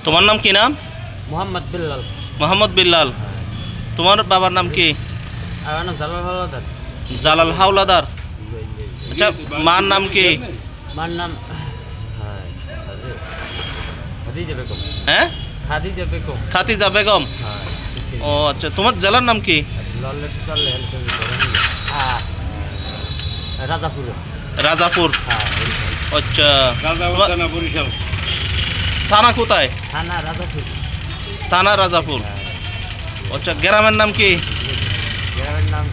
তোমার নাম কি নাম? মোহাম্মদ বিল্লাল। মোহাম্মদ বিল্লাল। তোমার বাবার নাম কি? আমার নাম জালাল হাওলাদার। জালাল হাওলাদার। আচ্ছা, মার নাম কি? মার নাম খাদিজা বেগম। হ্যাঁ, খাদিজা বেগম। খাতিজা বেগম। ও আচ্ছা, তোমার জেলার নাম কি? রাজাপুর। রাজাপুর। আচ্ছা, বরিশাল। থানা কোথায়? থানা রাজাপুর। থানা রাজাপুর। আচ্ছা, গ্রামের নাম কি? গ্রামের নাম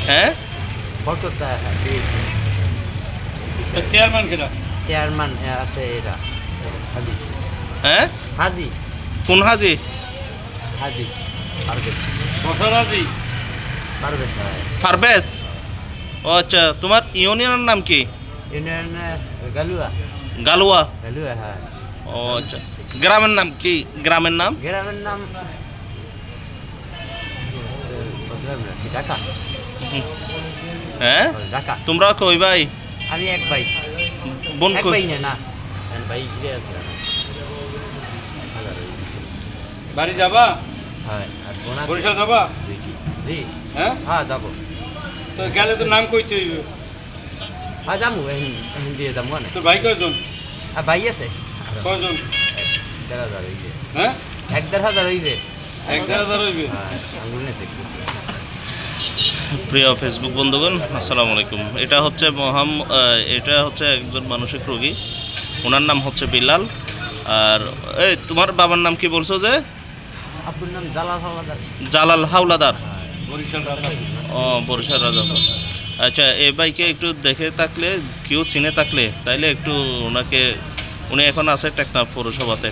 হ্যাঁ, চেয়ারম্যান কেটা? চেয়ারম্যান আছে এরা হাজি। হ্যাঁ, হাজি। কোন হাজি? হাজি পারভেজ। বসরাজি। পারভেজ। পারভেজ। ও আচ্ছা, তোমার ইউনিয়নের নাম কি? ইউনিয়ন গালুয়া। গালুয়া। গালুয়া, হ্যাঁ। ও আচ্ছা, গ্রামের নাম কি? গ্রামের নাম? গ্রামের নাম ঢাকা। হ্যাঁ, ঢাকা। তোমরা কই ভাই? আমি এক ভাই। বোন এক কই? ভাই না ভাই আছে। বাড়ি যাবা? হ্যাঁ, আর বোন আছে। বরিশাল যাবা? জি। হ্যাঁ, হ্যাঁ, যাবো। তো গেলে তো নাম কইতে হইবে। হ্যাঁ, যাবো এখন দিয়ে যাবো না। তোর ভাই কয়জন? আর ভাই আছে কয়জন? 1,500 হইবে। হ্ঁ, 1,500 হইবে। 1,000 হইবে। হ্যাঁ, আঙ্গুল নেছে একটু। প্রিয় ফেসবুক বন্ধুগণ, আসসালামু আলাইকুম। এটা হচ্ছে একজন মানসিক রোগী, ওনার নাম হচ্ছে বিল্লাল। আর এই তোমার বাবার নাম কি বলছো যে? আপনার নাম জালাল হাওলাদার। জালাল হাওলাদার। বরিশাল রাজা। ও, বরিশাল রাজাপুর। আচ্ছা, এই ভাইকে একটু দেখে থাকলে, কেউ চিনে থাকলে তাইলে একটু উনি এখন আছে টেকনাফ পৌরসভাতে।